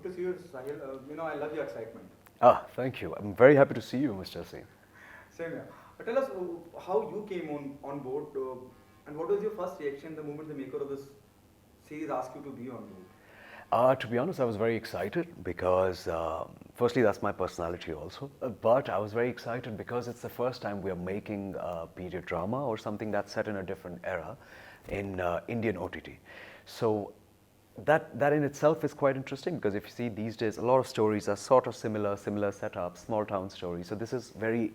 Good to see you, Sahil. I love your excitement. Ah, thank you. I'm very happy to see you, Mr. Singh. Same here. Tell us how you came on board and what was your first reaction the moment the maker of this series asked you to be on board? To be honest, I was very excited because, firstly, that's my personality also. But I was very excited because it's the first time we are making a period drama or something that's set in a different era in Indian OTT. So that in itself is quite interesting because if you see these days, a lot of stories are sort of similar setups, small town stories. So this is very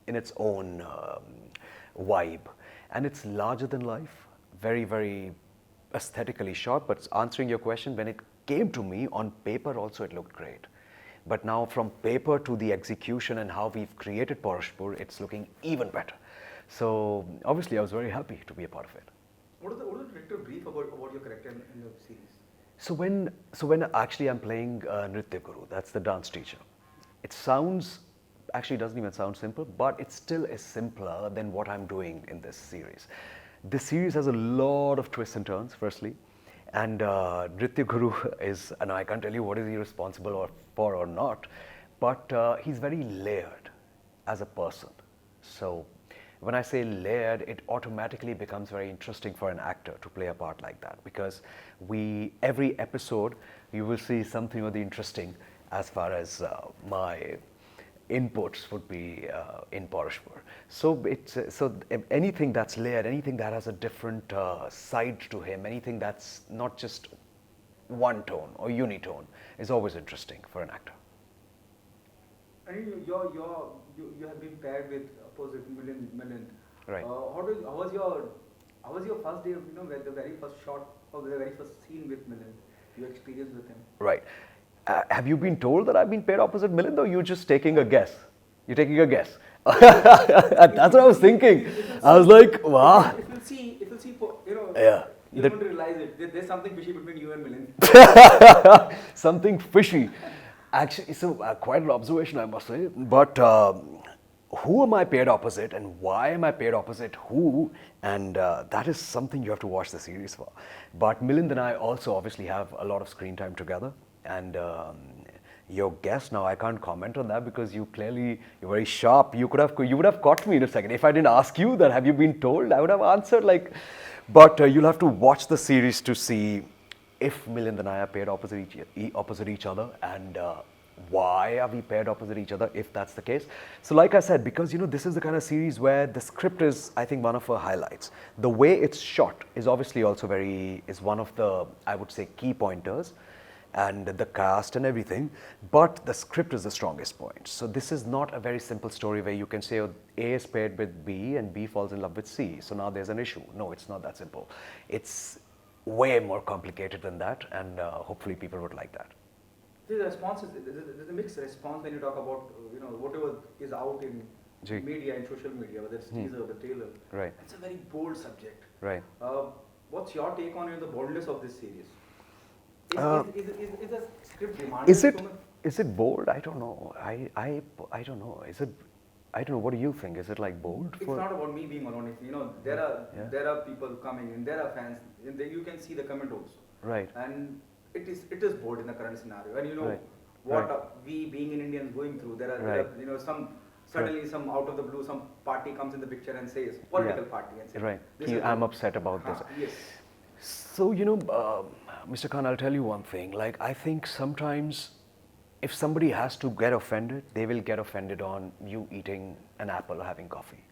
in its own vibe, and it's larger than life, very aesthetically shot. But answering your question, when it came to me on paper also it looked great, but now from paper to the execution and how we've created Paurashpur, it's looking even better. So obviously I was very happy to be a part of it. What is the director brief about your character in the series? So when actually I'm playing Nritya Guru, that's the dance teacher. It sounds, actually doesn't even sound simple, but it still is simpler than what I'm doing in this series. This series has a lot of twists and turns, firstly. And Nritya Guru is, and I can't tell you what is he responsible for or not, but he's very layered as a person. So when I say layered, it automatically becomes very interesting for an actor to play a part like that, because every episode you will see something of the interesting as far as my inputs would be in Paurashpur. So anything that's layered, anything that has a different side to him, anything that's not just one tone or unitone is always interesting for an actor. And you have been paired with opposite Milind. Right. How was your first day of where the very first shot or the very first scene with Milind? Your experience with him? Right. Have you been told that I've been paired opposite Milind, or you're just taking a guess? You're taking a guess. That's what I was thinking. I was like, wow. If you'll see, Yeah. You won't realize it. There's something fishy between you and Milind. Something fishy. Actually, so quite an observation, I must say. But who am I paired opposite, and why am I paired opposite who? And that is something you have to watch the series for. But Milind and I also obviously have a lot of screen time together. And your guess now, I can't comment on that because you're very sharp. You would have caught me in a second. If I didn't ask you that, have you been told? I would have answered like. But you'll have to watch the series to see if Milind and I are paired opposite each other, and why are we paired opposite each other if that's the case. So like I said, because this is the kind of series where the script is, I think, one of her highlights. The way it's shot is obviously also is one of the, I would say, key pointers, and the cast and everything, but the script is the strongest point. So this is not a very simple story where you can say, oh, A is paired with B and B falls in love with C, so now there's an issue. No, it's not that simple. It's way more complicated than that, and hopefully people would like that. There's a mixed response when you talk about whatever is out in media and social media, whether it's teaser or the trailer. Right. It's a very bold subject. Right. What's your take on the boldness of this series? Is the script demanding so much? Is it bold? I don't know. I don't know. Is it? I don't know. What do you think? Is it like bold? It's not about me being alone. There are people coming in. There are fans. You can see the comment also. Right. And it is bold in the current scenario. And right. what we being in Indians going through. There are some. Suddenly, some out of the blue, some party comes in the picture and says, political party, and says, right. I'm upset about this. Yes. So, Mr. Khan, I'll tell you one thing. Like, I think sometimes if somebody has to get offended, they will get offended on you eating an apple or having coffee.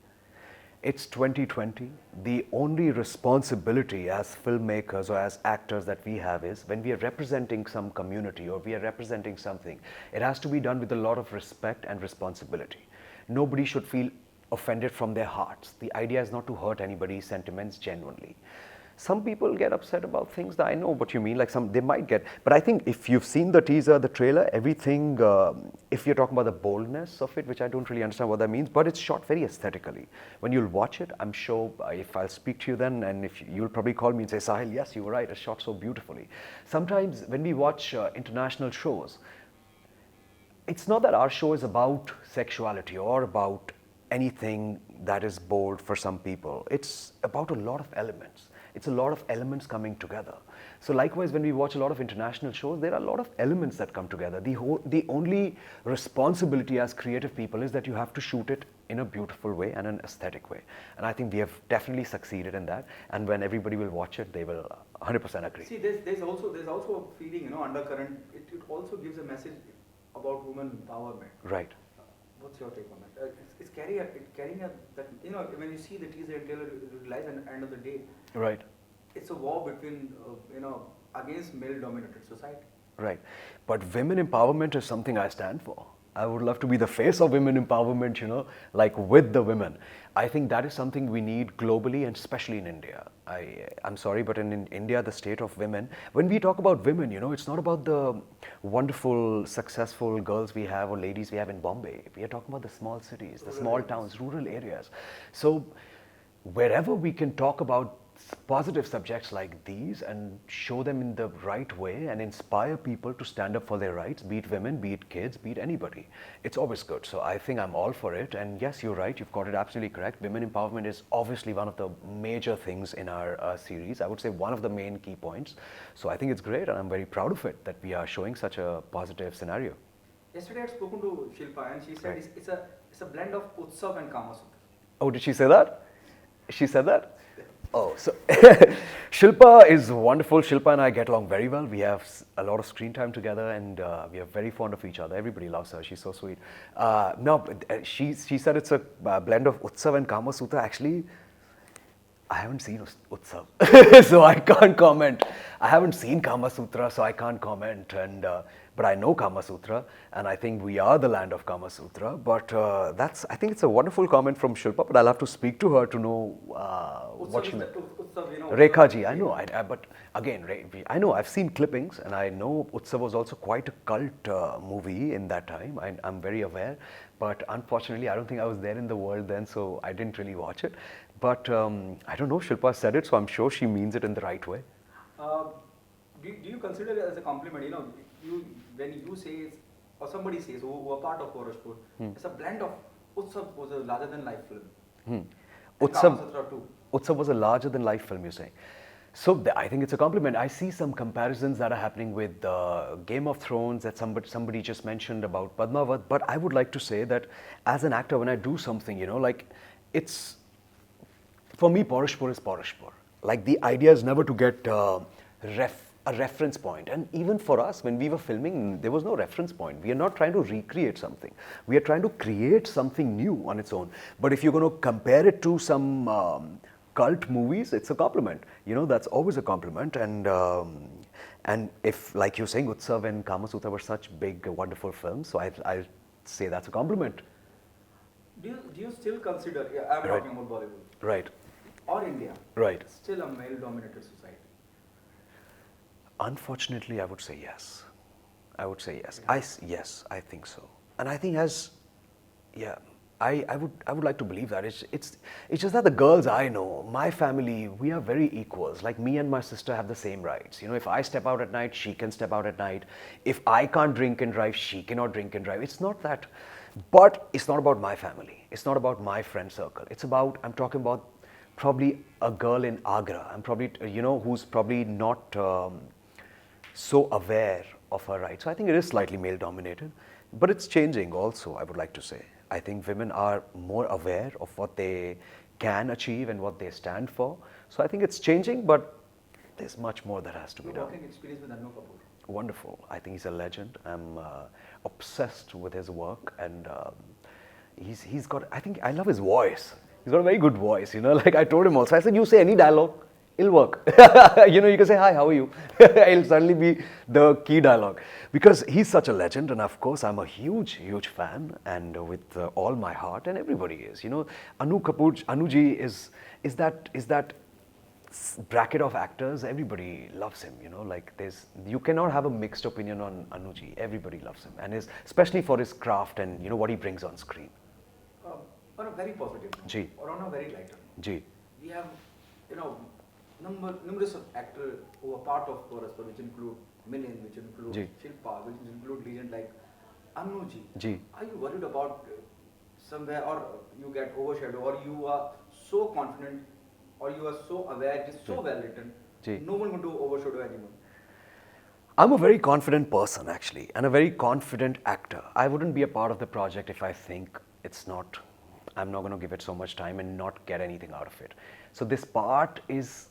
It's 2020. The only responsibility as filmmakers or as actors that we have is when we are representing some community or we are representing something, it has to be done with a lot of respect and responsibility. Nobody should feel offended from their hearts. The idea is not to hurt anybody's sentiments genuinely. Some people get upset about things that I know what you mean, like they might get, but I think if you've seen the teaser, the trailer, everything, if you're talking about the boldness of it, which I don't really understand what that means, but it's shot very aesthetically. When you'll watch it, I'm sure if I'll speak to you then, and if you'll probably call me and say, Sahil, yes, you were right, it's shot so beautifully. Sometimes when we watch international shows, it's not that our show is about sexuality or about anything that is bold for some people. It's about a lot of elements. It's a lot of elements coming together. So likewise, when we watch a lot of international shows, there are a lot of elements that come together. The only responsibility as creative people is that you have to shoot it in a beautiful way and an aesthetic way. And I think we have definitely succeeded in that. And when everybody will watch it, they will 100% agree. See, there's also a feeling, undercurrent. It also gives a message about women empowerment. Right. What's your take on that? It's carrying that, when you see the teaser and trailer, you realize at the end of the day, Right. it's a war between, against male-dominated society. Right. But women empowerment is something I stand for. I would love to be the face of women empowerment, like with the women. I think that is something we need globally and especially in India. I'm sorry, but in India, the state of women, when we talk about women, it's not about the wonderful, successful girls we have or ladies we have in Bombay. We are talking about the small cities, the small towns, rural areas. So wherever we can talk about positive subjects like these and show them in the right way and inspire people to stand up for their rights, be it women, be it kids, be it anybody, it's always good. So I think I'm all for it. And yes, you're right, you've got it absolutely correct. Women empowerment is obviously one of the major things in our series. I would say one of the main key points. So I think it's great and I'm very proud of it that we are showing such a positive scenario. Yesterday I had spoken to Shilpa and she said Right. it's a blend of Utsav and Kama Sutra. Oh, did she say that? She said that? Oh, so Shilpa is wonderful. Shilpa and I get along very well. We have a lot of screen time together and we are very fond of each other. Everybody loves her. She's so sweet. She said it's a blend of Utsav and Kama Sutra. Actually, I haven't seen Utsav, so I can't comment. I haven't seen Kama Sutra, so I can't comment. But I know Kama Sutra, and I think we are the land of Kama Sutra. But I think it's a wonderful comment from Shilpa, but I'll have to speak to her to know what she meant. Rekha ji, I know. But again, I know, I've seen clippings, and I know Utsav was also quite a cult movie in that time. I'm very aware. But unfortunately, I don't think I was there in the world then, so I didn't really watch it. But I don't know, Shilpa said it, so I'm sure she means it in the right way. Do you consider it as a compliment? When you say, or somebody says, who are part of Paurashpur, it's a blend of Utsav was a larger than life film. And Kama Sutra too. Utsav was a larger than life film, you're saying. So I think it's a compliment. I see some comparisons that are happening with Game of Thrones that somebody just mentioned about Padmavat. But I would like to say that as an actor, when I do something, it's, for me, Paurashpur is Paurashpur. Like the idea is never to get a reference point. And even for us, when we were filming, there was no reference point. We are not trying to recreate something. We are trying to create something new on its own. But if you're going to compare it to some cult movies, it's a compliment. That's always a compliment. And if, like you're saying, Utsav and Kama Sutra were such big, wonderful films, so I say that's a compliment. Do you still consider, I'm Right. talking about Bollywood, Right. or India, Right. still a male-dominated society? Unfortunately, I would say yes. I would say yes. Yeah. Yes, I think so. And I think I would like to believe that. It's just that the girls I know, my family, we are very equals. Like me and my sister have the same rights. If I step out at night, she can step out at night. If I can't drink and drive, she cannot drink and drive. It's not that. But it's not about my family. It's not about my friend circle. I'm talking about probably a girl in Agra. I'm probably, who's probably not so aware of her rights. So I think it is slightly male dominated, but it's changing also, I would like to say. I think women are more aware of what they can achieve and what they stand for. So I think it's changing, but there's much more that has to be Your done. working experience with Annu Kapoor? Wonderful. I think he's a legend. I'm obsessed with his work, and he's got, I think I love his voice. He's got a very good voice, like I told him also. I said, you say any dialogue, it'll work. You can say, hi, how are you? It'll suddenly be the key dialogue. Because he's such a legend, and of course, I'm a huge, huge fan, and with all my heart, and everybody is. Annu Kapoor, Anuji is that bracket of actors. Everybody loves him. You cannot have a mixed opinion on Anuji. Everybody loves him, and especially for his craft and what he brings on screen. On a very positive note, or on a very lighter note, we have, numerous of actors who are part of Paurashpur, which include Milind, which include Shilpa, which include legends like Anuji. Are you worried about somewhere, or you get overshadowed, or you are so confident or you are so aware, it is so well written, ji. no one going to overshadow anyone. I'm a very confident person actually, and a very confident actor. I wouldn't be a part of the project if I think I'm not going to give it so much time and not get anything out of it. So this part is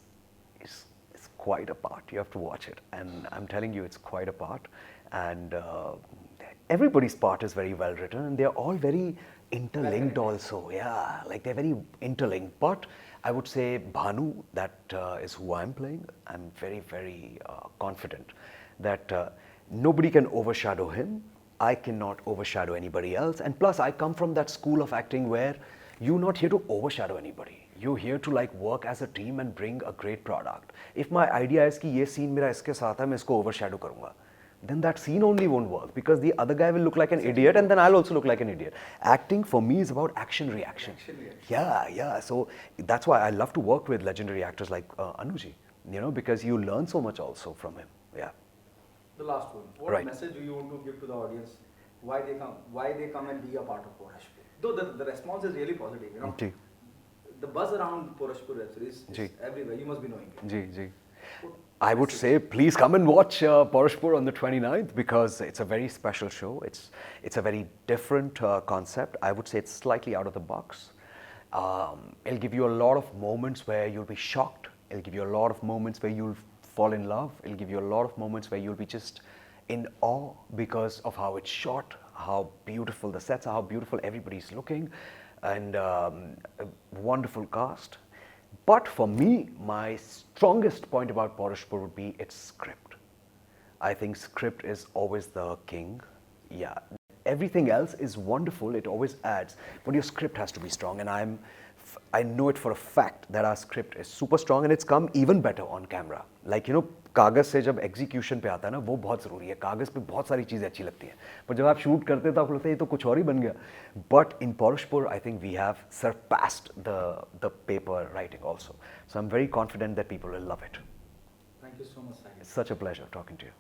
quite a part. You have to watch it, and I'm telling you, it's quite a part. And everybody's part is very well written, and they're all very interlinked also. Yeah, like they're very interlinked. But I would say Bhanu, that is who I'm playing. I'm very, very confident that nobody can overshadow him. I cannot overshadow anybody else. And plus, I come from that school of acting where you're not here to overshadow anybody. You're here to like work as a team and bring a great product. If my idea is कि ये scene मेरा इसके साथ है, मैं इसको overshadow करूँगा, then that scene only won't work because the other guy will look like an idiot and then I'll also look like an idiot. Acting for me is about action reaction. Yeah. So that's why I love to work with legendary actors like Anuji, because you learn so much also from him. Yeah. The last one. What message do you want to give to the audience? Why they come and be a part of Paurashpur? Though the response is really positive, ji. The buzz around Paurashpur web series is everywhere. You must be knowing it. Ji. I would say please come and watch Paurashpur on the 29th because it's a very special show. It's a very different concept. I would say it's slightly out of the box. It'll give you a lot of moments where you'll be shocked. It'll give you a lot of moments where you'll fall in love. It'll give you a lot of moments where you'll be just in awe because of how it's shot, how beautiful the sets are, how beautiful everybody's looking, and a wonderful cast. But for me, my strongest point about Paurashpur would be its script. I think script is always the king. Yeah, everything else is wonderful, it always adds, but your script has to be strong, and I know it for a fact that our script is super strong and it's come even better on camera. Like, कागज से जब execution पे आता है ना, वो बहुत ज़रूरी है. कागज पे बहुत सारी चीज़ें अच्छी लगती हैं, पर जब आप शूट करते हैं तो आपको लगता है ये तो कुछ और ही बन गया. But in Paurashpur, I think we have surpassed the paper writing also. So I'm very confident that people will love it. Thank you so much, Sahil. It's such a pleasure talking to you.